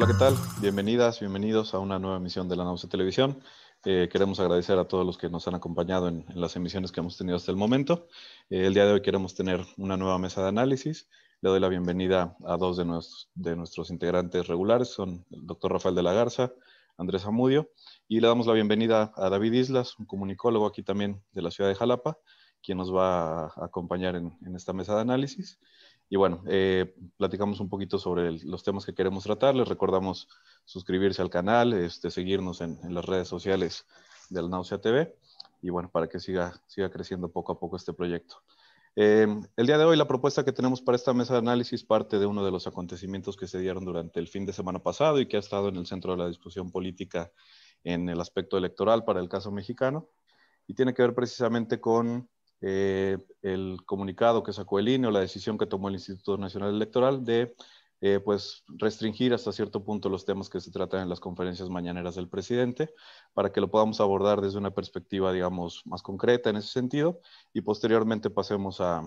Hola, ¿qué tal? Bienvenidas, bienvenidos a una nueva emisión de la Nauce Televisión. Queremos agradecer a todos los que nos han acompañado en las emisiones que hemos tenido hasta el momento. El día de hoy queremos tener una nueva mesa de análisis. Le doy la bienvenida a dos de nuestros integrantes regulares, son el doctor Rafael de la Garza, Andrés Amudio, y le damos la bienvenida a David Islas, un comunicólogo aquí también de la ciudad de Jalapa, quien nos va a acompañar en esta mesa de análisis. Y bueno, platicamos un poquito sobre los temas que queremos tratar. Les recordamos suscribirse al canal, seguirnos en las redes sociales del Náusea TV y bueno, para que siga creciendo poco a poco este proyecto. El día de hoy la propuesta que tenemos para esta mesa de análisis parte de uno de los acontecimientos que se dieron durante el fin de semana pasado y que ha estado en el centro de la discusión política en el aspecto electoral para el caso mexicano y tiene que ver precisamente con el comunicado que sacó el INE o la decisión que tomó el Instituto Nacional Electoral de pues restringir hasta cierto punto los temas que se tratan en las conferencias mañaneras del presidente para que lo podamos abordar desde una perspectiva, digamos, más concreta en ese sentido y posteriormente pasemos a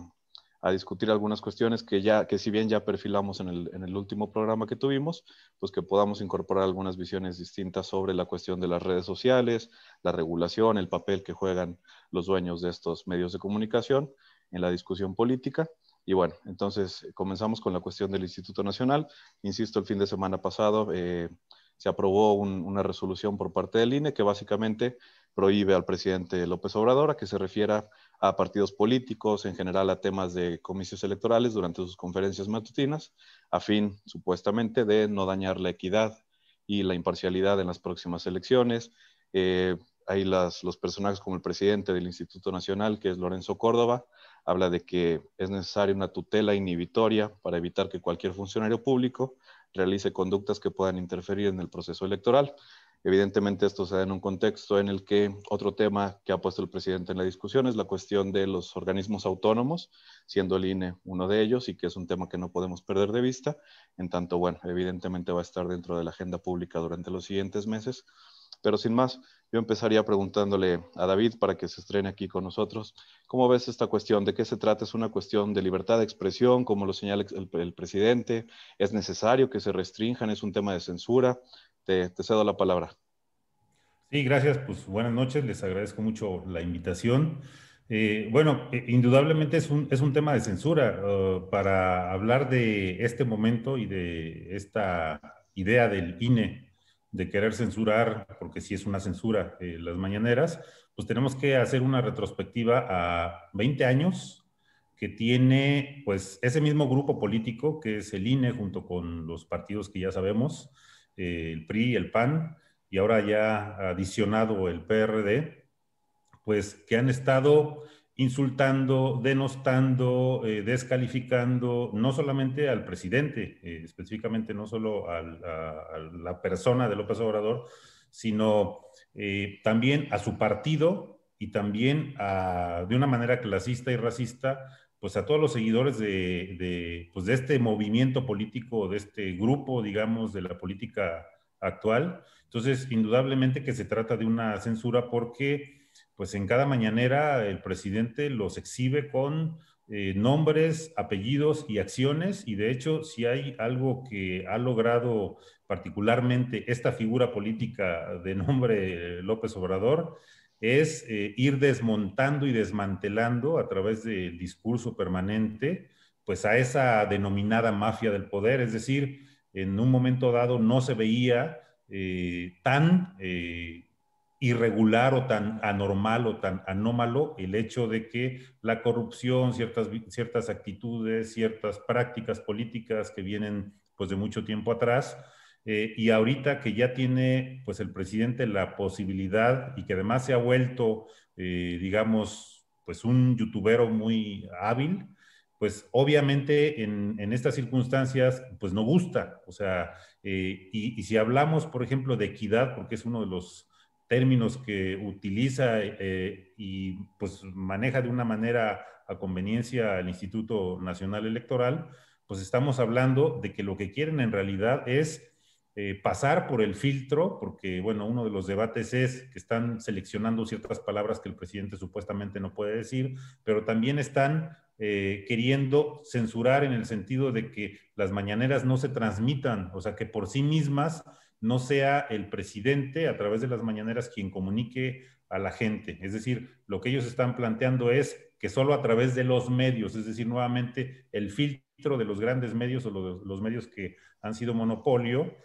discutir algunas cuestiones que si bien ya perfilamos en el último programa que tuvimos, pues que podamos incorporar algunas visiones distintas sobre la cuestión de las redes sociales, la regulación, el papel que juegan los dueños de estos medios de comunicación en la discusión política. Y bueno, entonces comenzamos con la cuestión del Instituto Nacional. Insisto, el fin de semana pasado se aprobó una resolución por parte del INE que básicamente prohíbe al presidente López Obrador a que se refiera a partidos políticos, en general a temas de comicios electorales durante sus conferencias matutinas, a fin supuestamente de no dañar la equidad y la imparcialidad en las próximas elecciones. Hay los personajes como el presidente del Instituto Nacional, que es Lorenzo Córdoba, habla de que es necesaria una tutela inhibitoria para evitar que cualquier funcionario público realice conductas que puedan interferir en el proceso electoral. Evidentemente esto se da en un contexto en el que otro tema que ha puesto el presidente en la discusión es la cuestión de los organismos autónomos, siendo el INE uno de ellos y que es un tema que no podemos perder de vista. En tanto, bueno, evidentemente va a estar dentro de la agenda pública durante los siguientes meses. Pero sin más, yo empezaría preguntándole a David para que se estrene aquí con nosotros. ¿Cómo ves esta cuestión? ¿De qué se trata? ¿Es una cuestión de libertad de expresión, como lo señala el presidente? ¿Es necesario que se restrinjan? ¿Es un tema de censura? Te cedo la palabra. Sí, gracias. Pues buenas noches. Les agradezco mucho la invitación. Bueno, indudablemente es un tema de censura. Para hablar de este momento y de esta idea del INE de querer censurar, porque sí es una censura, las mañaneras, pues tenemos que hacer una retrospectiva a 20 años que tiene pues ese mismo grupo político que es el INE junto con los partidos que ya sabemos, el PRI, el PAN y ahora ya adicionado el PRD, pues que han estado insultando, denostando, descalificando no solamente al presidente, específicamente no solo a la persona de López Obrador, sino también a su partido y también de una manera clasista y racista, pues a todos los seguidores pues de este movimiento político, de este grupo, digamos, de la política actual. Entonces, indudablemente que se trata de una censura porque pues en cada mañanera el presidente los exhibe con nombres, apellidos y acciones, y de hecho, si hay algo que ha logrado particularmente esta figura política de nombre López Obrador, es ir desmontando y desmantelando a través del discurso permanente, pues a esa denominada mafia del poder, es decir, en un momento dado no se veía tan irregular o tan anormal o tan anómalo el hecho de que la corrupción, ciertas actitudes, ciertas prácticas políticas que vienen pues de mucho tiempo atrás, y ahorita que ya tiene pues el presidente la posibilidad y que además se ha vuelto, digamos, pues un youtubero muy hábil, pues obviamente en estas circunstancias pues no gusta, o sea, y si hablamos, por ejemplo, de equidad, porque es uno de los términos que utiliza y pues maneja de una manera a conveniencia el Instituto Nacional Electoral, pues estamos hablando de que lo que quieren en realidad es pasar por el filtro, porque bueno, uno de los debates es que están seleccionando ciertas palabras que el presidente supuestamente no puede decir, pero también están queriendo censurar en el sentido de que las mañaneras no se transmitan, o sea, que por sí mismas no sea el presidente a través de las mañaneras quien comunique a la gente. Es decir, lo que ellos están planteando es que solo a través de los medios, es decir, nuevamente el filtro de los grandes medios o los medios que han sido monopolio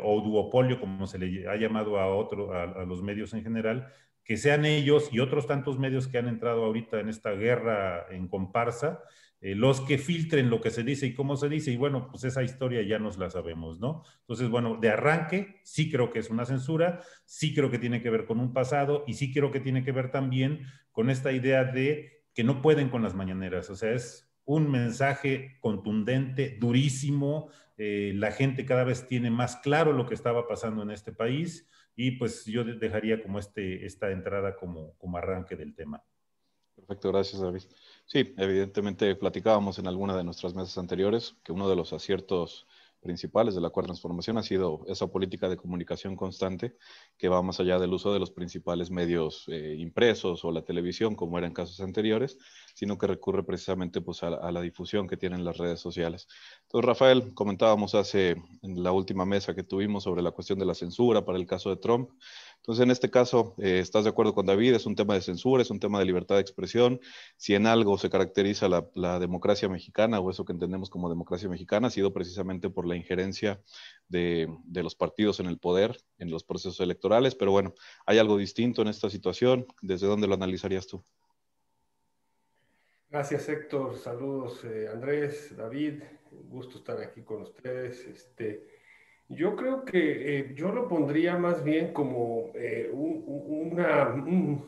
o duopolio, como se le ha llamado a los medios en general, que sean ellos y otros tantos medios que han entrado ahorita en esta guerra en comparsa, los que filtren lo que se dice y cómo se dice, y bueno, pues esa historia ya nos la sabemos, ¿no? Entonces, bueno, de arranque sí creo que es una censura, sí creo que tiene que ver con un pasado y sí creo que tiene que ver también con esta idea de que no pueden con las mañaneras, o sea, es un mensaje contundente, durísimo, la gente cada vez tiene más claro lo que estaba pasando en este país y pues yo dejaría como esta entrada como arranque del tema. Perfecto, gracias, David. Sí, evidentemente platicábamos en alguna de nuestras mesas anteriores que uno de los aciertos principales de la Cuarta Transformación ha sido esa política de comunicación constante que va más allá del uso de los principales medios impresos o la televisión, como era en casos anteriores, sino que recurre precisamente pues, a la difusión que tienen las redes sociales. Entonces, Rafael, comentábamos en la última mesa que tuvimos sobre la cuestión de la censura para el caso de Trump. Entonces, en este caso, ¿estás de acuerdo con David? Es un tema de censura, es un tema de libertad de expresión. Si en algo se caracteriza la democracia mexicana o eso que entendemos como democracia mexicana, ha sido precisamente por la injerencia de los partidos en el poder, en los procesos electorales. Pero bueno, ¿hay algo distinto en esta situación? ¿Desde dónde lo analizarías tú? Gracias, Héctor. Saludos, Andrés, David. Un gusto estar aquí con ustedes. Yo creo que yo lo pondría más bien como un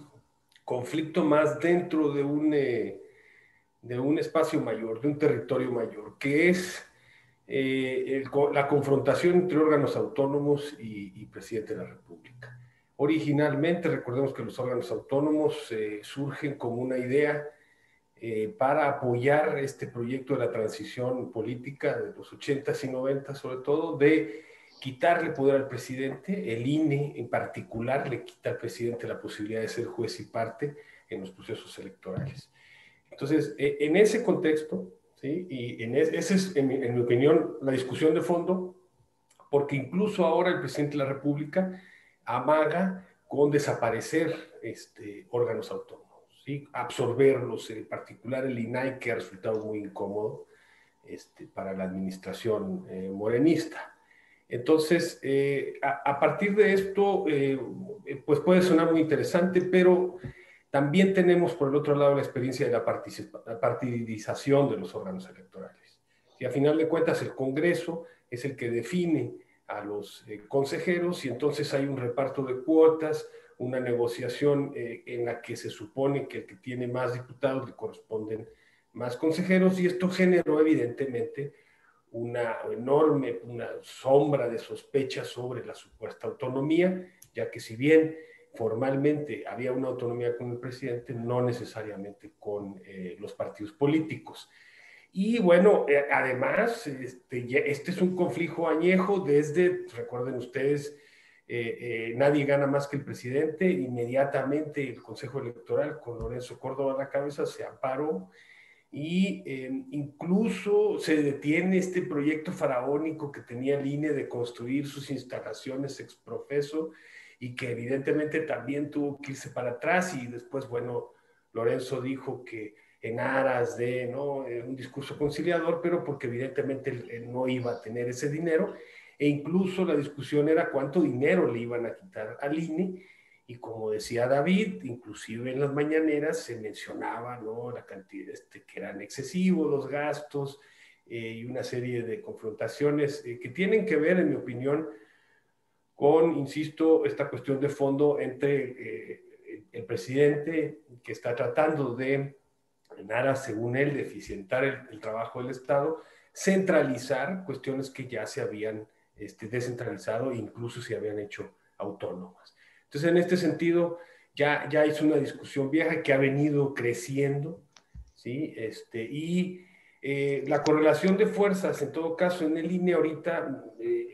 conflicto más dentro de un espacio mayor, de un territorio mayor, que es la confrontación entre órganos autónomos y presidente de la República. Originalmente, recordemos que los órganos autónomos surgen como una idea para apoyar este proyecto de la transición política de los 80s y 90s, sobre todo, de quitarle poder al presidente. El INE en particular le quita al presidente la posibilidad de ser juez y parte en los procesos electorales. Entonces, en ese contexto, ¿sí? Y esa es, en mi opinión, la discusión de fondo, porque incluso ahora el presidente de la República amaga con desaparecer órganos autónomos, ¿sí? Absorberlos, en particular el INAI, que ha resultado muy incómodo para la administración morenista. Entonces, a partir de esto, pues puede sonar muy interesante, pero también tenemos por el otro lado la experiencia de la partidización de los órganos electorales. Y a final de cuentas el Congreso es el que define a los consejeros y entonces hay un reparto de cuotas, una negociación en la que se supone que el que tiene más diputados le corresponden más consejeros y esto generó evidentemente una enorme, una sombra de sospecha sobre la supuesta autonomía, ya que si bien formalmente había una autonomía con el presidente, no necesariamente con los partidos políticos. Y bueno, además, este es un conflicto añejo desde, recuerden ustedes, nadie gana más que el presidente. Inmediatamente el Consejo Electoral, con Lorenzo Córdoba a la cabeza, se amparó y incluso se detiene este proyecto faraónico que tenía el INE de construir sus instalaciones ex profeso y que evidentemente también tuvo que irse para atrás y después, bueno, Lorenzo dijo que en aras de ¿no? Un discurso conciliador, pero porque evidentemente él no iba a tener ese dinero e incluso la discusión era cuánto dinero le iban a quitar al INE y como decía David, inclusive en las mañaneras se mencionaba ¿no? la cantidad, que eran excesivos los gastos y una serie de confrontaciones que tienen que ver, en mi opinión, con, insisto, esta cuestión de fondo entre el presidente que está tratando de, en aras, según él, de eficientar el trabajo del Estado, centralizar cuestiones que ya se habían descentralizado e incluso se habían hecho autónomas. Entonces, en este sentido, ya es una discusión vieja que ha venido creciendo, ¿sí? Y la correlación de fuerzas, en todo caso, en el INE ahorita,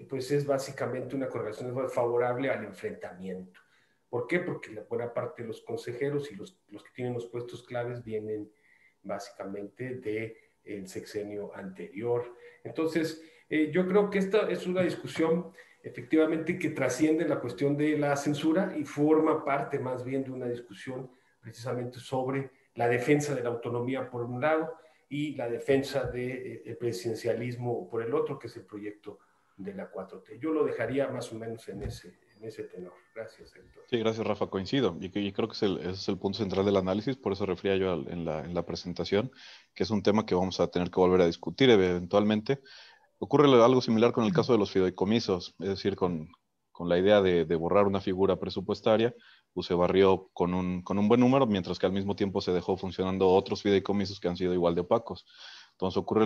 pues es básicamente una correlación favorable al enfrentamiento. ¿Por qué? Porque la buena parte de los consejeros y los que tienen los puestos claves vienen básicamente del sexenio anterior. Entonces, yo creo que esta es una discusión efectivamente que trasciende la cuestión de la censura y forma parte más bien de una discusión precisamente sobre la defensa de la autonomía por un lado y la defensa del presidencialismo por el otro, que es el proyecto de la 4T. Yo lo dejaría más o menos en ese tenor. Gracias, Héctor. Sí, gracias, Rafa, coincido. Y creo que ese es el punto central del análisis, por eso refería yo en la presentación, que es un tema que vamos a tener que volver a discutir eventualmente. Ocurre algo similar con el caso de los fideicomisos, es decir, con la idea de borrar una figura presupuestaria, pues se barrió con un buen número, mientras que al mismo tiempo se dejó funcionando otros fideicomisos que han sido igual de opacos. Entonces ocurre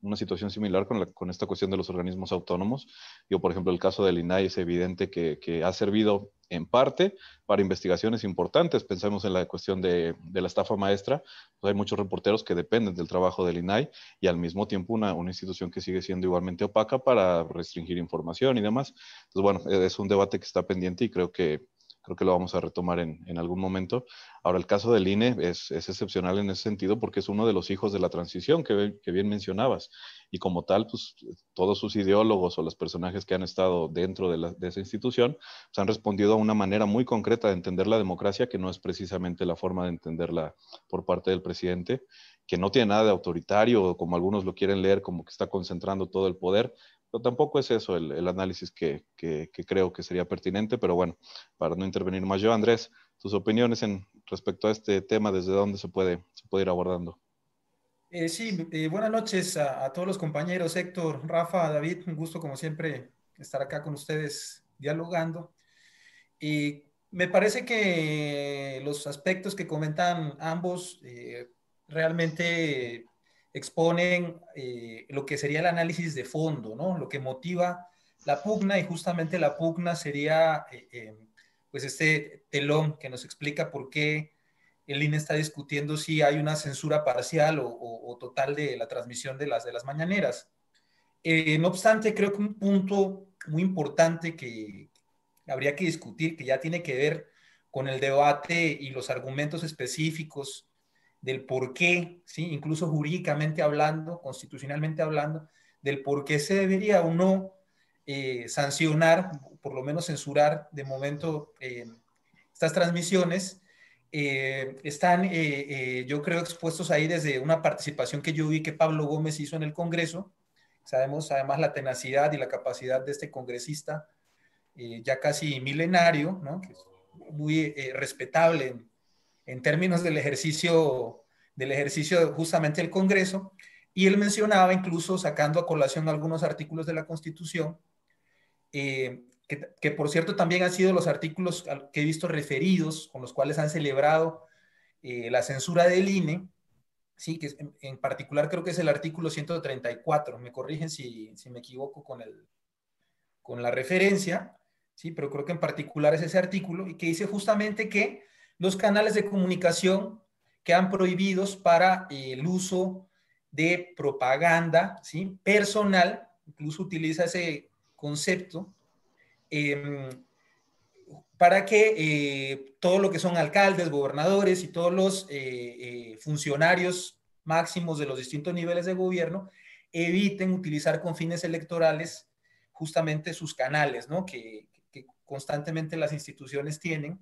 una situación similar con esta cuestión de los organismos autónomos. Yo, por ejemplo, el caso del INAI es evidente que ha servido en parte para investigaciones importantes. Pensemos en la cuestión de la estafa maestra. Pues hay muchos reporteros que dependen del trabajo del INAI y al mismo tiempo una institución que sigue siendo igualmente opaca para restringir información y demás. Entonces, bueno, es un debate que está pendiente y creo que lo vamos a retomar en algún momento. Ahora, el caso del INE es excepcional en ese sentido porque es uno de los hijos de la transición que bien mencionabas. Y como tal, pues todos sus ideólogos o los personajes que han estado dentro de esa institución pues, han respondido a una manera muy concreta de entender la democracia, que no es precisamente la forma de entenderla por parte del presidente, que no tiene nada de autoritario, como algunos lo quieren leer, como que está concentrando todo el poder. Pero tampoco es eso el análisis que creo que sería pertinente, pero bueno, para no intervenir más yo, Andrés, tus opiniones respecto a este tema, ¿desde dónde se puede ir abordando? Sí, buenas noches a todos los compañeros, Héctor, Rafa, David, un gusto como siempre estar acá con ustedes dialogando. Y me parece que los aspectos que comentan ambos realmente exponen lo que sería el análisis de fondo, ¿no? Lo que motiva la pugna, y justamente la pugna sería pues este telón que nos explica por qué el INE está discutiendo si hay una censura parcial o total de la transmisión de las mañaneras. No obstante, creo que un punto muy importante que habría que discutir, que ya tiene que ver con el debate y los argumentos específicos del por qué, ¿sí? Incluso jurídicamente hablando, constitucionalmente hablando, del por qué se debería o no sancionar, por lo menos censurar de momento estas transmisiones, están, yo creo, expuestos ahí desde una participación que yo vi que Pablo Gómez hizo en el Congreso. Sabemos además la tenacidad y la capacidad de este congresista, ya casi milenario, ¿no? Que es muy respetable en términos del ejercicio justamente del Congreso. Y él mencionaba, incluso sacando a colación algunos artículos de la Constitución, que por cierto también han sido los artículos que he visto referidos, con los cuales han celebrado la censura del INE, sí, que en particular creo que es el artículo 134, me corrigen si me equivoco con la referencia, sí, pero creo que en particular es ese artículo, y que dice justamente que los canales de comunicación quedan prohibidos para el uso de propaganda, ¿sí? Personal, incluso utiliza ese concepto, para que todo lo que son alcaldes, gobernadores y todos los funcionarios máximos de los distintos niveles de gobierno eviten utilizar con fines electorales justamente sus canales, ¿no? que constantemente las instituciones tienen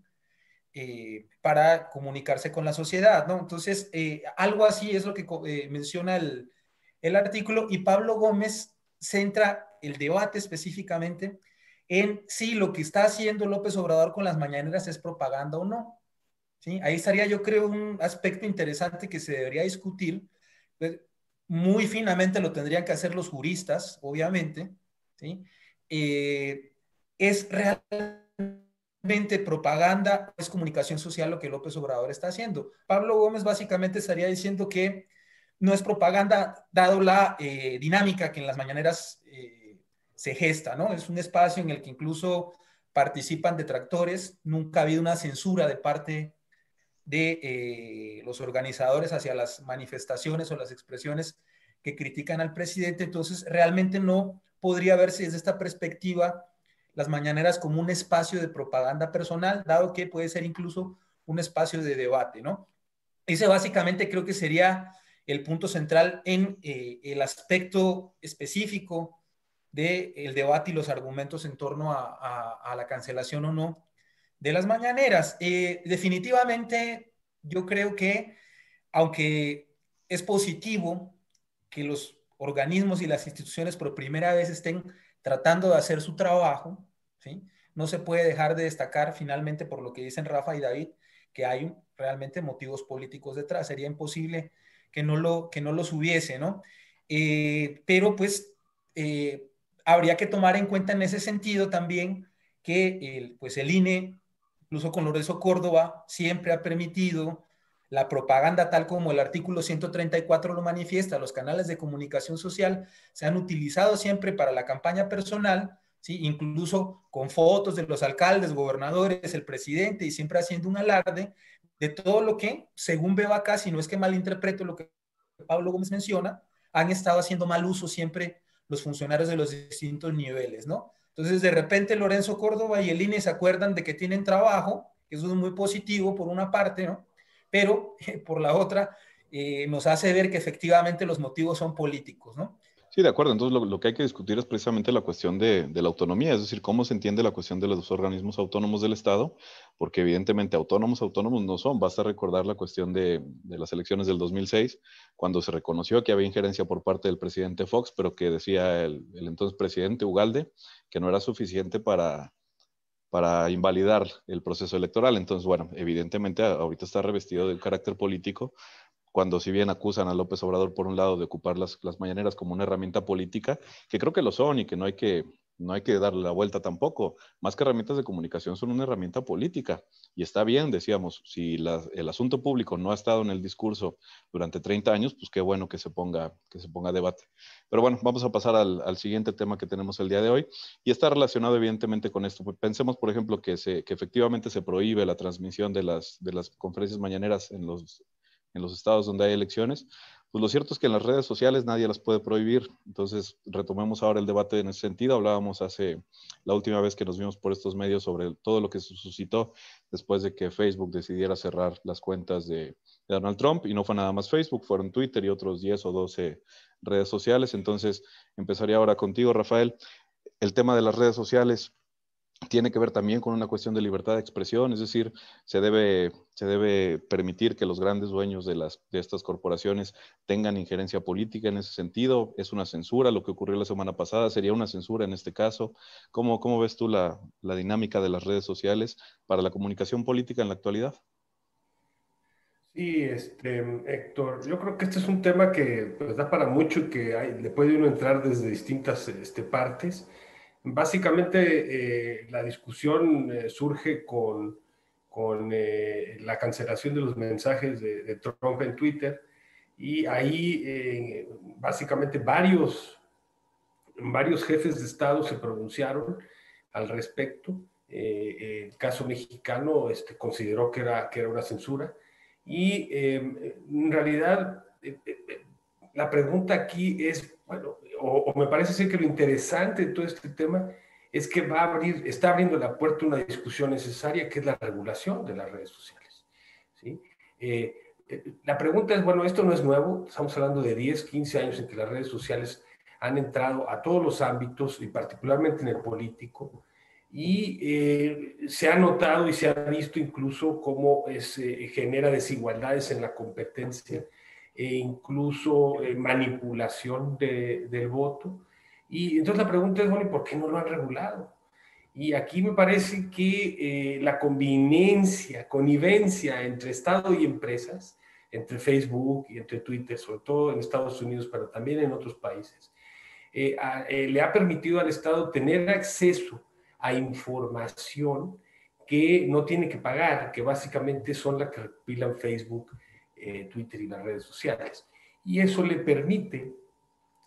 para comunicarse con la sociedad, ¿no? Entonces, algo así es lo que menciona el artículo, y Pablo Gómez centra el debate específicamente en si lo que está haciendo López Obrador con las mañaneras es propaganda o no. ¿Sí? Ahí estaría, yo creo, un aspecto interesante que se debería discutir. Pues, muy finamente lo tendrían que hacer los juristas, obviamente. ¿Sí? ¿Es realmente propaganda o es comunicación social lo que López Obrador está haciendo? Pablo Gómez básicamente estaría diciendo que no es propaganda, dado la dinámica que en las mañaneras se gesta, ¿no? Es un espacio en el que incluso participan detractores, nunca ha habido una censura de parte de los organizadores hacia las manifestaciones o las expresiones que critican al presidente. Entonces realmente no podría verse desde esta perspectiva las mañaneras como un espacio de propaganda personal, dado que puede ser incluso un espacio de debate, ¿no? Ese básicamente creo que sería el punto central en el aspecto específico del debate y los argumentos en torno a la cancelación o no de las mañaneras. Definitivamente, yo creo que, aunque es positivo que los organismos y las instituciones por primera vez estén tratando de hacer su trabajo, ¿sí? No se puede dejar de destacar finalmente, por lo que dicen Rafa y David, que hay realmente motivos políticos detrás. Sería imposible que no los hubiese, ¿no? Pero pues habría que tomar en cuenta en ese sentido también que pues el INE, incluso con Lorenzo Córdoba, siempre ha permitido la propaganda, tal como el artículo 134 lo manifiesta. Los canales de comunicación social se han utilizado siempre para la campaña personal, ¿sí? Incluso con fotos de los alcaldes, gobernadores, el presidente, y siempre haciendo un alarde de todo lo que, según veo acá, si no es que malinterpreto lo que Pablo Gómez menciona, han estado haciendo mal uso siempre los funcionarios de los distintos niveles, ¿no? Entonces, de repente, Lorenzo Córdoba y el INE se acuerdan de que tienen trabajo, que eso es muy positivo por una parte, ¿no? Pero por la otra, nos hace ver que efectivamente los motivos son políticos, ¿no? Sí, de acuerdo. Entonces, lo que hay que discutir es precisamente la cuestión de la autonomía, es decir, cómo se entiende la cuestión de los organismos autónomos del Estado, porque evidentemente autónomos no son. Basta recordar la cuestión de las elecciones del 2006, cuando se reconoció que había injerencia por parte del presidente Fox, pero que decía el entonces presidente Ugalde que no era suficiente para invalidar el proceso electoral. Entonces, bueno, evidentemente ahorita está revestido de un carácter político, cuando si bien acusan a López Obrador por un lado de ocupar las mañaneras como una herramienta política, que creo que lo son y que no hay que darle la vuelta tampoco. Más que herramientas de comunicación, son una herramienta política. Y está bien, decíamos, si el asunto público no ha estado en el discurso durante 30 años, pues qué bueno que se ponga a debate. Pero bueno, vamos a pasar al siguiente tema que tenemos el día de hoy, y está relacionado evidentemente con esto. Pensemos, por ejemplo, que efectivamente se prohíbe la transmisión de las conferencias mañaneras en los estados donde hay elecciones. Pues lo cierto es que en las redes sociales nadie las puede prohibir. Entonces, retomemos ahora el debate en ese sentido. Hablábamos la última vez que nos vimos por estos medios sobre todo lo que se suscitó después de que Facebook decidiera cerrar las cuentas de Donald Trump, y no fue nada más Facebook, fueron Twitter y otros 10 o 12 redes sociales. Entonces, empezaría ahora contigo, Rafael. El tema de las redes sociales tiene que ver también con una cuestión de libertad de expresión, es decir, se debe permitir que los grandes dueños de estas corporaciones tengan injerencia política en ese sentido. ¿Es una censura lo que ocurrió la semana pasada? ¿Sería una censura en este caso? ¿Cómo ves tú la dinámica de las redes sociales para la comunicación política en la actualidad? Sí, Héctor, yo creo que este es un tema que pues, da para mucho y que le puede uno entrar desde distintas partes. Básicamente, la discusión surge con la cancelación de los mensajes de Trump en Twitter, y ahí básicamente varios jefes de Estado se pronunciaron al respecto. El caso mexicano consideró que era una censura, y en realidad la pregunta aquí es, bueno, o me parece ser que lo interesante de todo este tema es que está abriendo la puerta a una discusión necesaria, que es la regulación de las redes sociales, ¿sí? La pregunta es, bueno, esto no es nuevo, estamos hablando de 10, 15 años en que las redes sociales han entrado a todos los ámbitos, y particularmente en el político, y se ha notado y se ha visto incluso cómo genera desigualdades en la competencia, e incluso manipulación del voto. Y entonces la pregunta es, bueno, ¿y por qué no lo han regulado? Y aquí me parece que la connivencia entre Estado y empresas, entre Facebook y entre Twitter, sobre todo en Estados Unidos, pero también en otros países, le ha permitido al Estado tener acceso a información que no tiene que pagar, que básicamente son las que recopilan Facebook, Twitter y las redes sociales. Y eso le permite,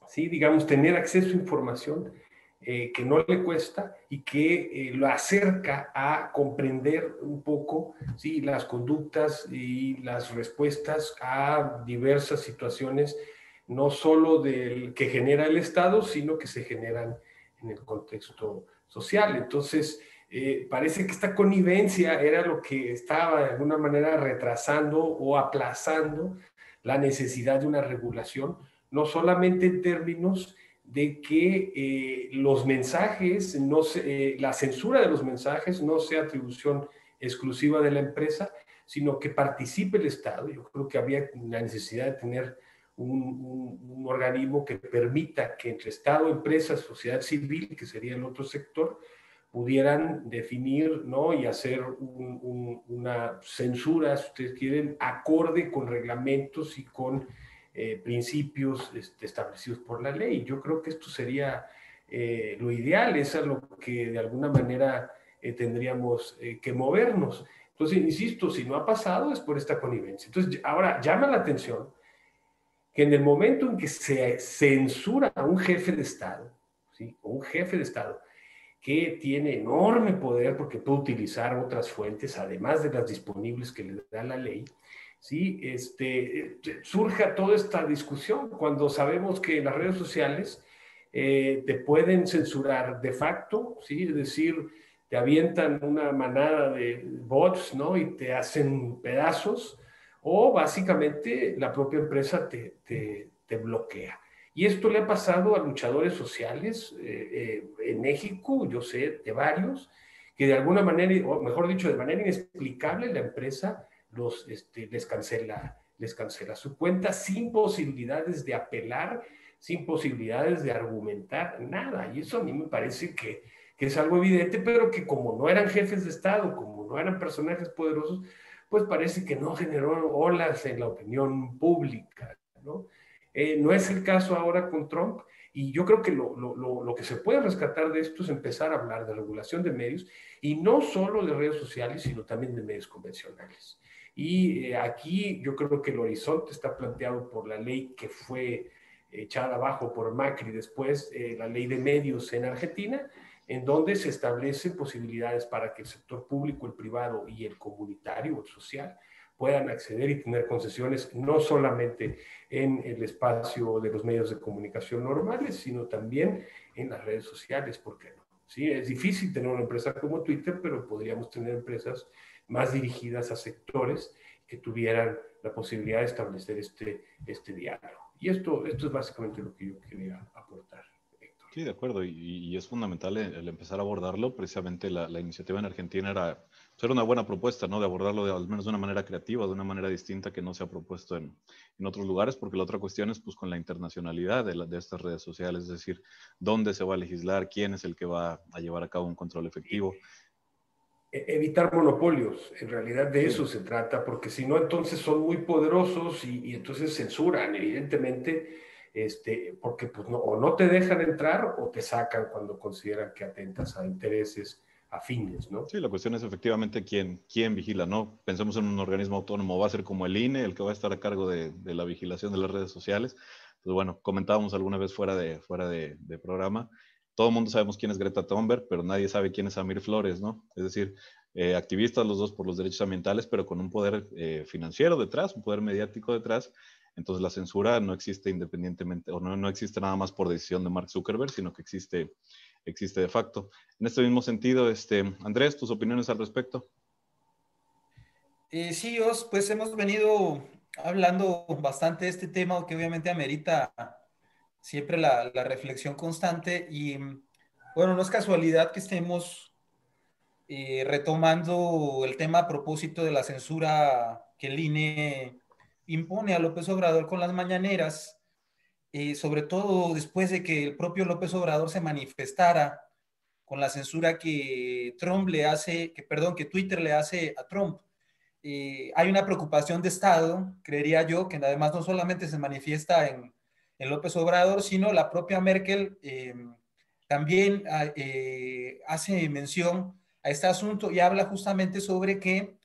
¿sí?, digamos, tener acceso a información que no le cuesta y que lo acerca a comprender un poco, ¿sí?, las conductas y las respuestas a diversas situaciones, no solo del que genera el Estado, sino que se generan en el contexto social. Entonces, Parece que esta connivencia era lo que estaba de alguna manera retrasando o aplazando la necesidad de una regulación, no solamente en términos de que los mensajes, la censura de los mensajes no sea atribución exclusiva de la empresa, sino que participe el Estado. Yo creo que había la necesidad de tener un organismo que permita que entre Estado, empresas, sociedad civil, que sería el otro sector, pudieran definir, ¿no? Y hacer una censura, si ustedes quieren, acorde con reglamentos y con principios establecidos por la ley. Yo creo que esto sería lo ideal, es a lo que de alguna manera tendríamos que movernos. Entonces, insisto, si no ha pasado es por esta connivencia. Entonces, ahora llama la atención que en el momento en que se censura a un jefe de Estado, ¿sí? Un jefe de Estado que tiene enorme poder porque puede utilizar otras fuentes, además de las disponibles que le da la ley, ¿sí? Surja toda esta discusión cuando sabemos que en las redes sociales te pueden censurar de facto, ¿sí? Es decir, te avientan una manada de bots, ¿no? Y te hacen pedazos, o básicamente la propia empresa te bloquea. Y esto le ha pasado a luchadores sociales en México, yo sé de varios, que de alguna manera, o mejor dicho, de manera inexplicable, la empresa les cancela su cuenta sin posibilidades de apelar, sin posibilidades de argumentar, nada. Y eso a mí me parece que es algo evidente, pero que como no eran jefes de Estado, como no eran personajes poderosos, pues parece que no generó olas en la opinión pública, ¿no? No es el caso ahora con Trump, y yo creo que lo que se puede rescatar de esto es empezar a hablar de regulación de medios, y no solo de redes sociales, sino también de medios convencionales. Y aquí yo creo que el horizonte está planteado por la ley que fue echada abajo por Macri después, la ley de medios en Argentina, en donde se establecen posibilidades para que el sector público, el privado y el comunitario, el social, puedan acceder y tener concesiones no solamente en el espacio de los medios de comunicación normales, sino también en las redes sociales, ¿por qué no? Sí, es difícil tener una empresa como Twitter, pero podríamos tener empresas más dirigidas a sectores que tuvieran la posibilidad de establecer este diálogo. Y esto es básicamente lo que yo quería aportar. Sí, de acuerdo, y es fundamental el empezar a abordarlo. Precisamente la iniciativa en Argentina era una buena propuesta, ¿no? De abordarlo al menos de una manera creativa, de una manera distinta que no se ha propuesto en otros lugares, porque la otra cuestión es pues con la internacionalidad de estas redes sociales, es decir, dónde se va a legislar, quién es el que va a llevar a cabo un control efectivo. Evitar monopolios, en realidad de Sí. eso se trata, porque si no, entonces son muy poderosos y entonces censuran, evidentemente, porque pues no, o no te dejan entrar o te sacan cuando consideran que atentas a intereses afines, ¿no? Sí, la cuestión es efectivamente quién vigila, ¿no? Pensemos en un organismo autónomo, va a ser como el INE, el que va a estar a cargo de la vigilación de las redes sociales. Pues bueno, comentábamos alguna vez fuera de programa, todo el mundo sabemos quién es Greta Thunberg, pero nadie sabe quién es Amir Flores, ¿no? Es decir, activistas los dos por los derechos ambientales, pero con un poder financiero detrás, un poder mediático detrás. Entonces la censura no existe independientemente, o no existe nada más por decisión de Mark Zuckerberg, sino que existe de facto. En este mismo sentido, Andrés, tus opiniones al respecto. Sí, pues hemos venido hablando bastante de este tema que obviamente amerita siempre la reflexión constante y bueno, no es casualidad que estemos retomando el tema a propósito de la censura que el INE impone a López Obrador con las mañaneras, sobre todo después de que el propio López Obrador se manifestara con la censura que que Twitter le hace a Trump. Hay una preocupación de Estado, creería yo, que además no solamente se manifiesta en López Obrador, sino la propia Merkel también hace mención a este asunto y habla justamente sobre que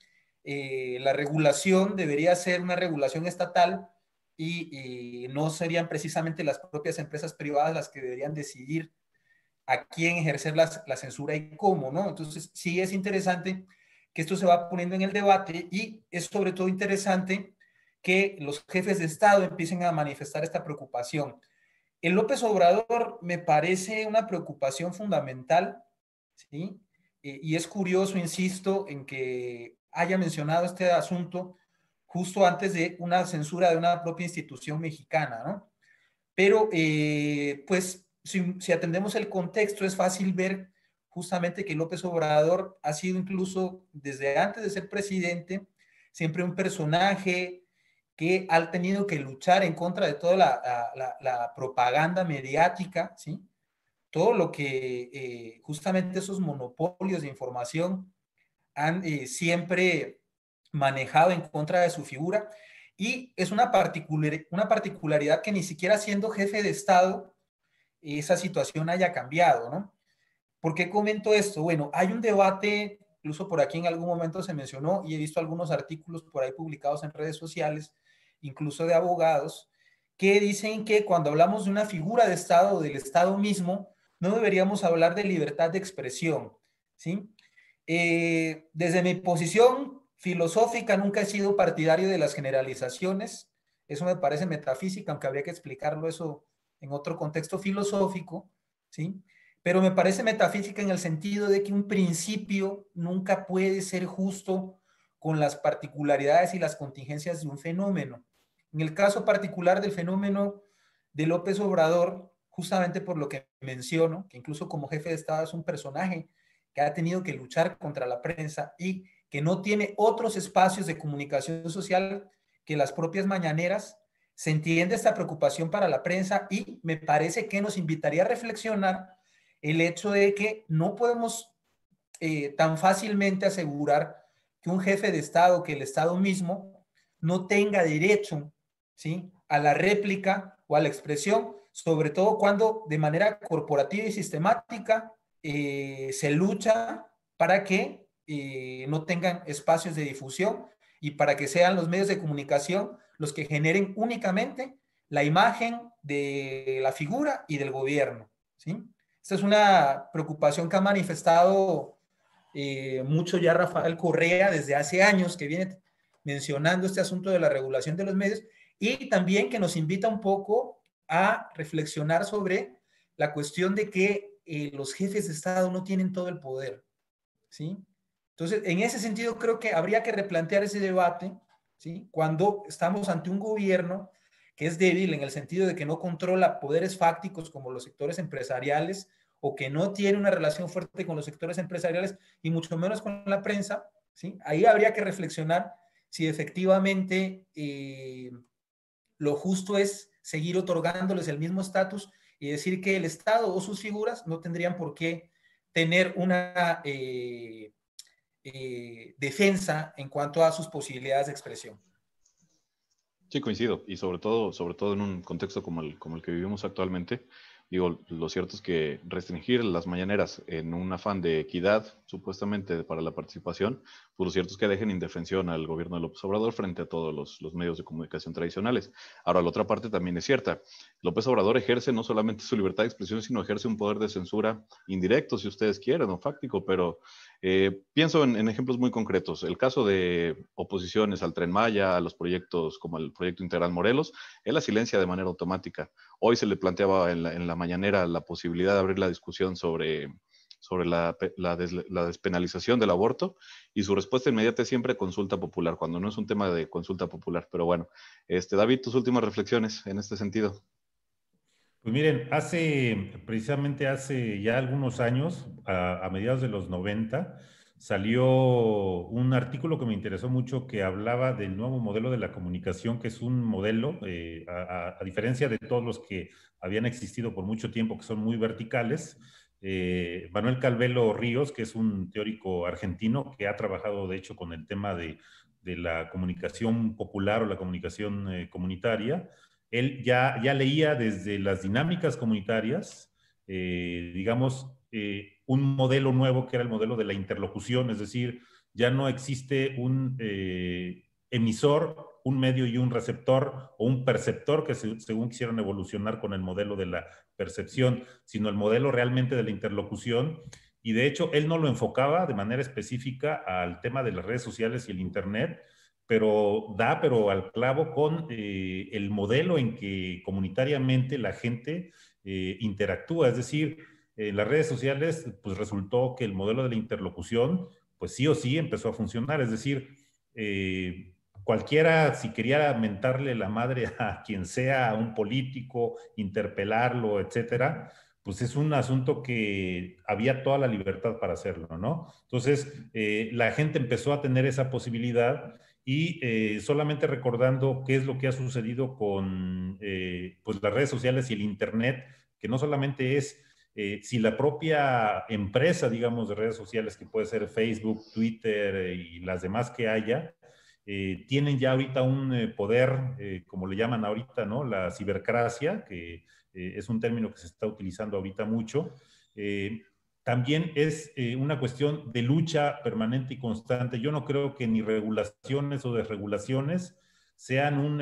la regulación debería ser una regulación estatal y no serían precisamente las propias empresas privadas las que deberían decidir a quién ejercer la censura y cómo, ¿no? Entonces, sí es interesante que esto se va poniendo en el debate y es sobre todo interesante que los jefes de Estado empiecen a manifestar esta preocupación. El López Obrador me parece una preocupación fundamental, ¿sí? y es curioso, insisto, en que haya mencionado este asunto justo antes de una censura de una propia institución mexicana, ¿no? Pero, pues, si atendemos el contexto, es fácil ver justamente que López Obrador ha sido incluso desde antes de ser presidente, siempre un personaje que ha tenido que luchar en contra de toda la propaganda mediática, ¿sí? Todo lo que justamente esos monopolios de información han siempre manejado en contra de su figura, y es una particularidad que ni siquiera siendo jefe de Estado esa situación haya cambiado, ¿no? ¿Por qué comento esto? Bueno, hay un debate, incluso por aquí en algún momento se mencionó, y he visto algunos artículos por ahí publicados en redes sociales, incluso de abogados, que dicen que cuando hablamos de una figura de Estado o del Estado mismo, no deberíamos hablar de libertad de expresión, ¿sí? Desde mi posición filosófica nunca he sido partidario de las generalizaciones, eso me parece metafísica, aunque habría que explicarlo eso en otro contexto filosófico, ¿sí? Pero me parece metafísica en el sentido de que un principio nunca puede ser justo con las particularidades y las contingencias de un fenómeno. En el caso particular del fenómeno de López Obrador, justamente por lo que menciono, que incluso como jefe de Estado es un personaje que ha tenido que luchar contra la prensa y que no tiene otros espacios de comunicación social que las propias mañaneras, se entiende esta preocupación para la prensa y me parece que nos invitaría a reflexionar el hecho de que no podemos tan fácilmente asegurar que un jefe de Estado, que el Estado mismo, no tenga derecho, ¿sí?, a la réplica o a la expresión, sobre todo cuando de manera corporativa y sistemática se lucha para que no tengan espacios de difusión y para que sean los medios de comunicación los que generen únicamente la imagen de la figura y del gobierno, ¿sí? Esta es una preocupación que ha manifestado mucho ya Rafael Correa desde hace años, que viene mencionando este asunto de la regulación de los medios, y también que nos invita un poco a reflexionar sobre la cuestión de que los jefes de Estado no tienen todo el poder, ¿sí? Entonces, en ese sentido, creo que habría que replantear ese debate, ¿sí?, cuando estamos ante un gobierno que es débil en el sentido de que no controla poderes fácticos como los sectores empresariales, o que no tiene una relación fuerte con los sectores empresariales y mucho menos con la prensa, ¿sí? Ahí habría que reflexionar si efectivamente lo justo es seguir otorgándoles el mismo estatus y decir que el Estado o sus figuras no tendrían por qué tener una defensa en cuanto a sus posibilidades de expresión. Sí, coincido. Y sobre todo en un contexto como el que vivimos actualmente, digo, lo cierto es que restringir las mañaneras en un afán de equidad, supuestamente para la participación, pues lo cierto es que dejen indefensión al gobierno de López Obrador frente a todos los medios de comunicación tradicionales. Ahora, la otra parte también es cierta. López Obrador ejerce no solamente su libertad de expresión, sino ejerce un poder de censura indirecto, si ustedes quieren, o fáctico, pero pienso en ejemplos muy concretos. El caso de oposiciones al Tren Maya, a los proyectos como el proyecto Integral Morelos, él la silencia de manera automática. Hoy se le planteaba en la mañanera la posibilidad de abrir la discusión sobre la despenalización del aborto, y su respuesta inmediata es siempre consulta popular, cuando no es un tema de consulta popular. Pero bueno, David, tus últimas reflexiones en este sentido. Pues miren, precisamente hace ya algunos años, a mediados de los 90, salió un artículo que me interesó mucho que hablaba del nuevo modelo de la comunicación, que es un modelo, a diferencia de todos los que habían existido por mucho tiempo, que son muy verticales. Manuel Calvelo Ríos, que es un teórico argentino que ha trabajado de hecho con el tema de la comunicación popular o la comunicación comunitaria. Él ya leía desde las dinámicas comunitarias, digamos, un modelo nuevo que era el modelo de la interlocución, es decir, ya no existe un emisor, un medio y un receptor, o un perceptor, que según quisieron evolucionar con el modelo de la percepción, sino el modelo realmente de la interlocución. Y de hecho, él no lo enfocaba de manera específica al tema de las redes sociales y el Internet, pero al clavo con el modelo en que comunitariamente la gente interactúa. Es decir, en las redes sociales, pues resultó que el modelo de la interlocución, pues sí o sí empezó a funcionar. Es decir, cualquiera, si quería mentarle la madre a quien sea, a un político, interpelarlo, etcétera, pues es un asunto que había toda la libertad para hacerlo, ¿no? Entonces, la gente empezó a tener esa posibilidad y solamente recordando qué es lo que ha sucedido con pues las redes sociales y el Internet, que no solamente es si la propia empresa, digamos, de redes sociales, que puede ser Facebook, Twitter y las demás que haya, tienen ya ahorita un poder, como le llaman ahorita, ¿no? La cibercracia, que es un término que se está utilizando ahorita mucho. También es una cuestión de lucha permanente y constante. Yo no creo que ni regulaciones o desregulaciones sean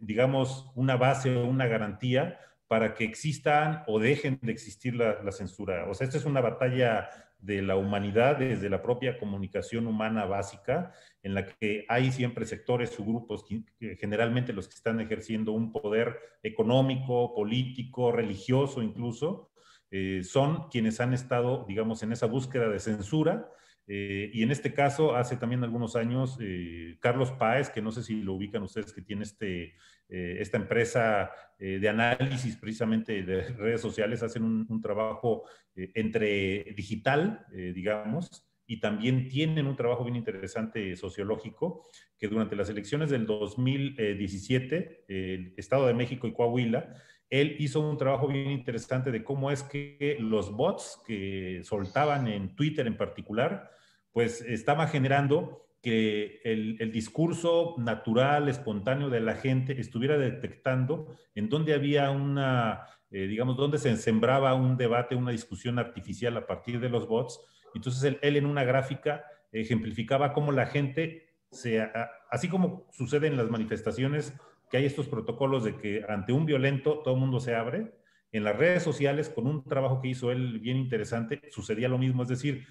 digamos, una base o una garantía para que existan o dejen de existir la censura. O sea, esta es una batalla de la humanidad desde la propia comunicación humana básica, en la que hay siempre sectores o grupos, generalmente los que están ejerciendo un poder económico, político, religioso incluso, son quienes han estado, digamos, en esa búsqueda de censura. Y en este caso, hace también algunos años, Carlos Páez, que no sé si lo ubican ustedes, que tiene esta empresa de análisis precisamente de redes sociales, hacen un trabajo entre digital, digamos, y también tienen un trabajo bien interesante sociológico, que durante las elecciones del 2017, el Estado de México y Coahuila, él hizo un trabajo bien interesante de cómo es que los bots que soltaban en Twitter en particular, pues estaban generando que el discurso natural, espontáneo de la gente estuviera detectando en dónde había digamos, dónde se sembraba un debate, una discusión artificial a partir de los bots. Entonces él en una gráfica ejemplificaba cómo la gente, así como sucede en las manifestaciones, que hay estos protocolos de que ante un violento todo el mundo se abre, en las redes sociales, con un trabajo que hizo él bien interesante, sucedía lo mismo. Es decir,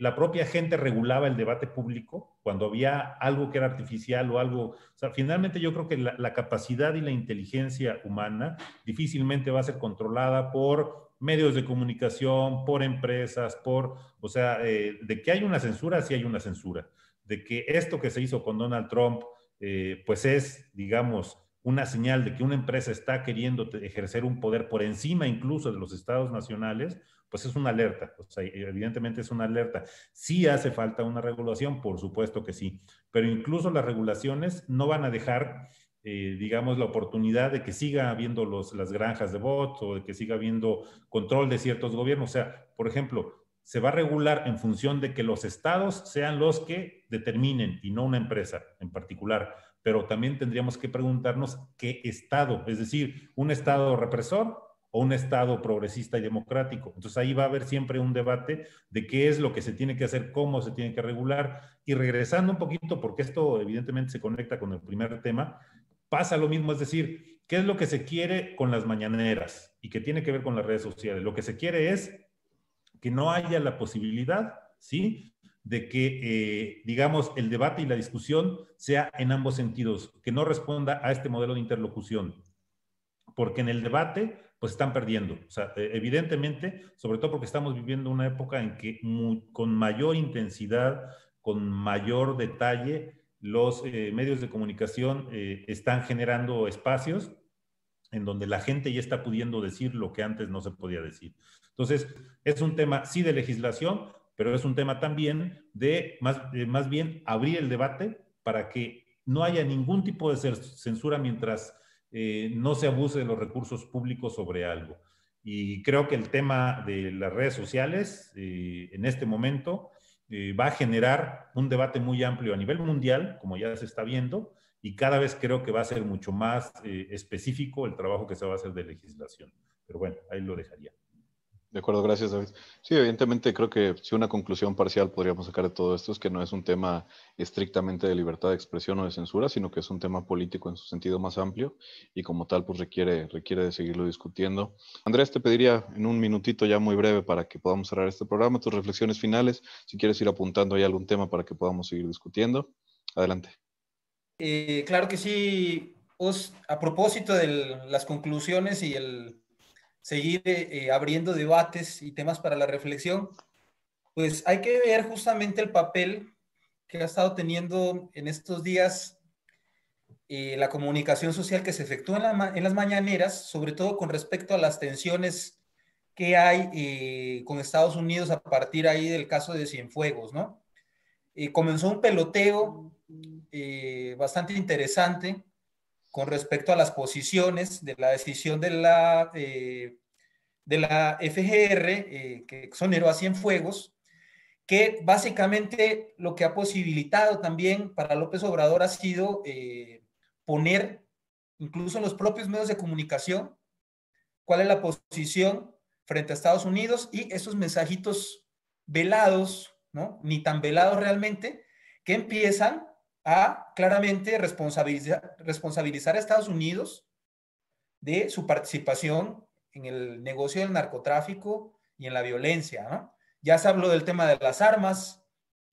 la propia gente regulaba el debate público cuando había algo que era artificial o algo. O sea, finalmente yo creo que la capacidad y la inteligencia humana difícilmente va a ser controlada por medios de comunicación, por empresas, o sea, de que hay una censura, sí hay una censura. De que esto que se hizo con Donald Trump, pues es, digamos, una señal de que una empresa está queriendo ejercer un poder por encima incluso de los estados nacionales, pues es una alerta. O sea, evidentemente es una alerta. Sí hace falta una regulación, por supuesto que sí, pero incluso las regulaciones no van a dejar, digamos, la oportunidad de que siga habiendo las granjas de bots o de que siga habiendo control de ciertos gobiernos. O sea, por ejemplo, se va a regular en función de que los estados sean los que determinen y no una empresa en particular. Pero también tendríamos que preguntarnos qué estado, es decir, un estado represor o un estado progresista y democrático. Entonces ahí va a haber siempre un debate de qué es lo que se tiene que hacer, cómo se tiene que regular. Y regresando un poquito, porque esto evidentemente se conecta con el primer tema, pasa lo mismo, es decir, ¿qué es lo que se quiere con las mañaneras y que tiene que ver con las redes sociales? Lo que se quiere es que no haya la posibilidad, ¿sí?, de que, digamos, el debate y la discusión sea en ambos sentidos, que no responda a este modelo de interlocución, porque en el debate, pues están perdiendo. O sea, evidentemente, sobre todo porque estamos viviendo una época en que con mayor intensidad, con mayor detalle, los medios de comunicación están generando espacios en donde la gente ya está pudiendo decir lo que antes no se podía decir. Entonces, es un tema, sí, de legislación, pero es un tema también de, más bien, abrir el debate para que no haya ningún tipo de censura mientras no se abuse de los recursos públicos sobre algo. Y creo que el tema de las redes sociales, en este momento, va a generar un debate muy amplio a nivel mundial, como ya se está viendo, y cada vez creo que va a ser mucho más específico el trabajo que se va a hacer de legislación. Pero bueno, ahí lo dejaría. De acuerdo, gracias, David. Sí, evidentemente creo que si una conclusión parcial podríamos sacar de todo esto es que no es un tema estrictamente de libertad de expresión o de censura, sino que es un tema político en su sentido más amplio y como tal pues requiere de seguirlo discutiendo. Andrés, te pediría en un minutito ya muy breve para que podamos cerrar este programa, tus reflexiones finales, si quieres ir apuntando ahí algún tema para que podamos seguir discutiendo. Adelante. Claro que sí, Os, a propósito de las conclusiones y seguir abriendo debates y temas para la reflexión, pues hay que ver justamente el papel que ha estado teniendo en estos días la comunicación social que se efectúa en las mañaneras, sobre todo con respecto a las tensiones que hay con Estados Unidos a partir ahí del caso de Cienfuegos, ¿no? Comenzó un peloteo bastante interesante con respecto a las posiciones de la decisión de la FGR, que exoneró a Cienfuegos, que básicamente lo que ha posibilitado también para López Obrador ha sido poner, incluso en los propios medios de comunicación, cuál es la posición frente a Estados Unidos y esos mensajitos velados, ¿no? Ni tan velados realmente, que empiezan a claramente responsabilizar a Estados Unidos de su participación en el negocio del narcotráfico y en la violencia, ¿no? Ya se habló del tema de las armas,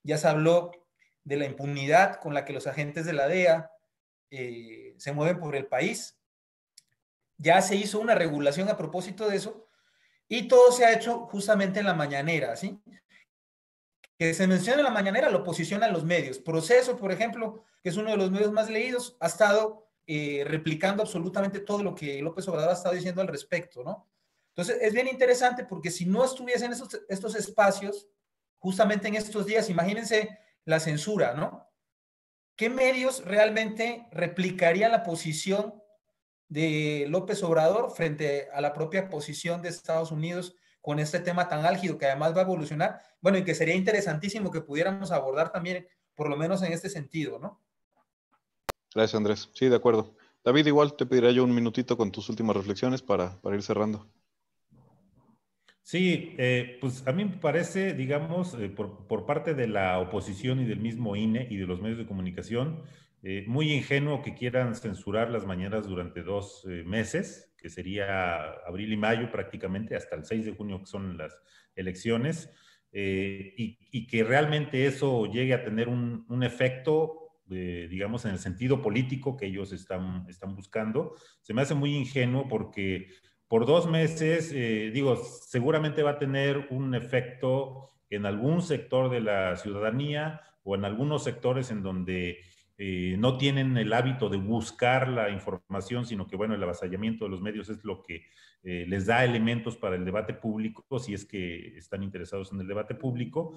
ya se habló de la impunidad con la que los agentes de la DEA se mueven por el país. Ya se hizo una regulación a propósito de eso y todo se ha hecho justamente en la mañanera, ¿sí? Que se menciona en la mañanera lo posicionan los medios. Proceso, por ejemplo, que es uno de los medios más leídos, ha estado replicando absolutamente todo lo que López Obrador ha estado diciendo al respecto, ¿no? Entonces, es bien interesante porque si no estuviesen estos espacios, justamente en estos días, imagínense la censura, ¿no? ¿Qué medios realmente replicarían la posición de López Obrador frente a la propia posición de Estados Unidos con este tema tan álgido que además va a evolucionar? Bueno, y que sería interesantísimo que pudiéramos abordar también, por lo menos en este sentido, ¿no? Gracias, Andrés. Sí, de acuerdo. David, igual te pediría yo un minutito con tus últimas reflexiones para ir cerrando. Sí, pues a mí me parece, digamos, por parte de la oposición y del mismo INE y de los medios de comunicación, muy ingenuo que quieran censurar las mañanas durante 2 meses, que sería abril y mayo prácticamente, hasta el 6 de junio que son las elecciones, y que realmente eso llegue a tener un efecto, digamos, en el sentido político que ellos están buscando. Se me hace muy ingenuo porque por 2 meses, digo, seguramente va a tener un efecto en algún sector de la ciudadanía o en algunos sectores en donde no tienen el hábito de buscar la información, sino que, bueno, el avasallamiento de los medios es lo que les da elementos para el debate público, si es que están interesados en el debate público.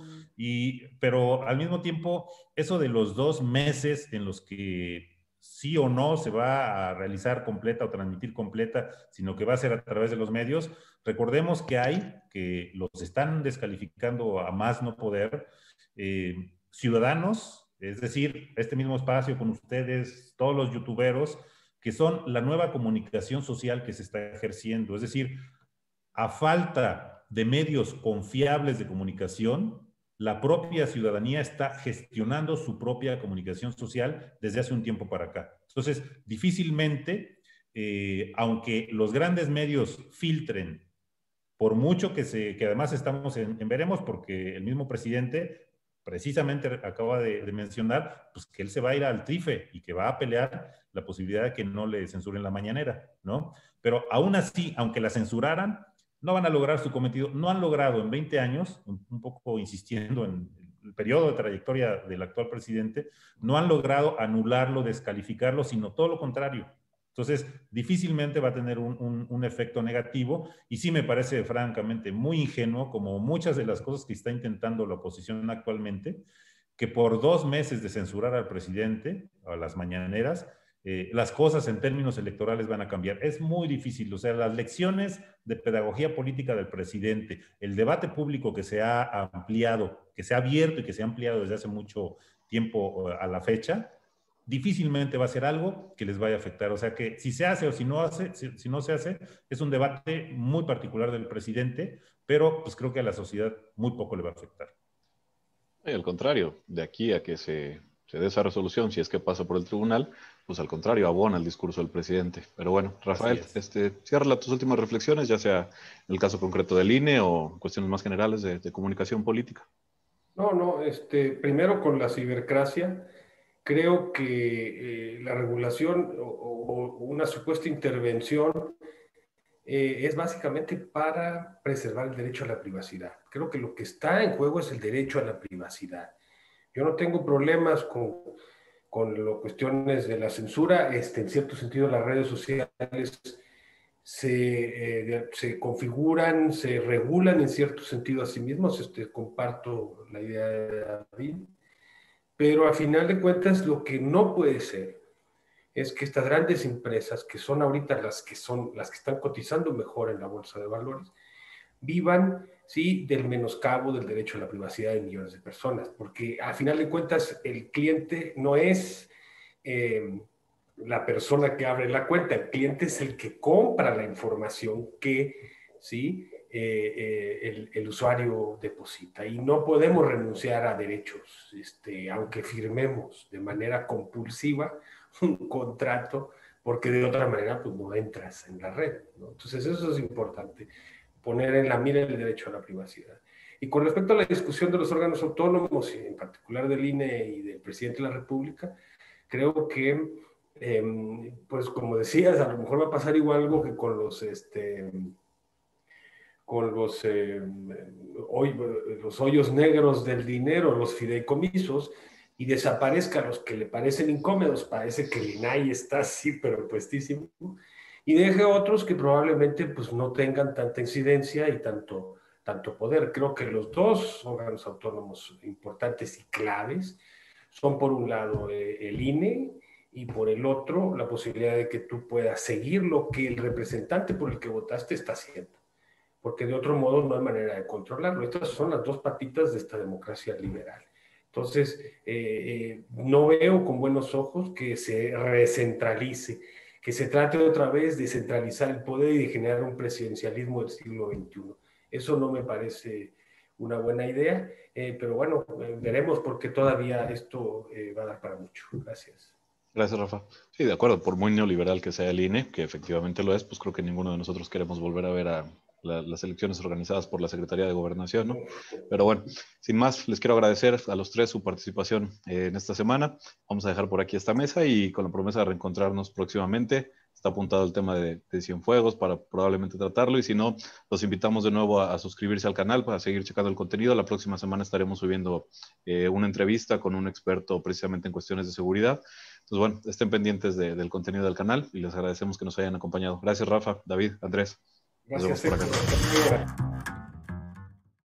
Pero al mismo tiempo, eso de los 2 meses en los que sí o no se va a realizar completa o transmitir completa, sino que va a ser a través de los medios. Recordemos que los están descalificando a más no poder, ciudadanos, es decir, este mismo espacio con ustedes, todos los youtuberos, que son la nueva comunicación social que se está ejerciendo. Es decir, a falta de medios confiables de comunicación, la propia ciudadanía está gestionando su propia comunicación social desde hace un tiempo para acá. Entonces, difícilmente, aunque los grandes medios filtren, por mucho que además estamos en veremos, porque el mismo presidente precisamente acaba de mencionar, pues que él se va a ir al trife y que va a pelear la posibilidad de que no le censuren la mañanera, ¿no? Pero aún así, aunque la censuraran, no van a lograr su cometido. No han logrado en 20 años, un poco insistiendo en el periodo de trayectoria del actual presidente, no han logrado anularlo, descalificarlo, sino todo lo contrario. Entonces, difícilmente va a tener un efecto negativo y sí me parece francamente muy ingenuo, como muchas de las cosas que está intentando la oposición actualmente, que por 2 meses de censurar al presidente, a las mañaneras, las cosas en términos electorales van a cambiar. Es muy difícil, o sea, las lecciones de pedagogía política del presidente, el debate público que se ha ampliado, que se ha abierto y que se ha ampliado desde hace mucho tiempo a la fecha, difícilmente va a ser algo que les vaya a afectar. O sea que si se hace o si no se hace, es un debate muy particular del presidente, pero pues creo que a la sociedad muy poco le va a afectar. Y al contrario, de aquí a que se dé esa resolución, si es que pasa por el tribunal, pues al contrario, abona el discurso del presidente. Pero bueno, Rafael, cierra tus últimas reflexiones, ya sea en el caso concreto del INE o cuestiones más generales de comunicación política. No, primero con la cibercracia, creo que la regulación o una supuesta intervención es básicamente para preservar el derecho a la privacidad. Creo que lo que está en juego es el derecho a la privacidad. Yo no tengo problemas con las cuestiones de la censura. En cierto sentido, las redes sociales se configuran, se regulan en cierto sentido a sí mismos. Comparto la idea de David. Pero a final de cuentas, lo que no puede ser es que estas grandes empresas, que son ahorita las que están cotizando mejor en la bolsa de valores, vivan, sí, del menoscabo del derecho a la privacidad de millones de personas, porque a final de cuentas el cliente no es la persona que abre la cuenta, el cliente es el que compra la información que, sí, el usuario deposita, y no podemos renunciar a derechos, aunque firmemos de manera compulsiva un contrato, porque de otra manera pues no entras en la red, ¿no? Entonces eso es importante, poner en la mira el derecho a la privacidad. Y con respecto a la discusión de los órganos autónomos, y en particular del INE y del presidente de la República, creo que, pues como decías, a lo mejor va a pasar igual algo que con los hoyos negros del dinero, los fideicomisos, y desaparezca a los que le parecen incómodos. Parece que el INAI está así, pero puestísimo, y deje otros que probablemente pues, no tengan tanta incidencia y tanto poder. Creo que los dos órganos autónomos importantes y claves son, por un lado, el INE, y por el otro, la posibilidad de que tú puedas seguir lo que el representante por el que votaste está haciendo, porque de otro modo no hay manera de controlarlo. Estas son las dos patitas de esta democracia liberal. Entonces, no veo con buenos ojos que se recentralice, que se trate otra vez de centralizar el poder y de generar un presidencialismo del siglo XXI. Eso no me parece una buena idea, pero bueno, veremos, porque todavía esto va a dar para mucho. Gracias. Gracias, Rafa. Sí, de acuerdo, por muy neoliberal que sea el INE, que efectivamente lo es, pues creo que ninguno de nosotros queremos volver a ver a las elecciones organizadas por la Secretaría de Gobernación, ¿no? Pero bueno, sin más, les quiero agradecer a los tres su participación en esta semana. Vamos a dejar por aquí esta mesa y con la promesa de reencontrarnos próximamente. Está apuntado el tema de Cienfuegos para probablemente tratarlo, y si no, los invitamos de nuevo a suscribirse al canal para seguir checando el contenido. La próxima semana estaremos subiendo una entrevista con un experto precisamente en cuestiones de seguridad. Entonces, bueno, estén pendientes del contenido del canal y les agradecemos que nos hayan acompañado. Gracias, Rafa, David, Andrés. Gracias, Héctor.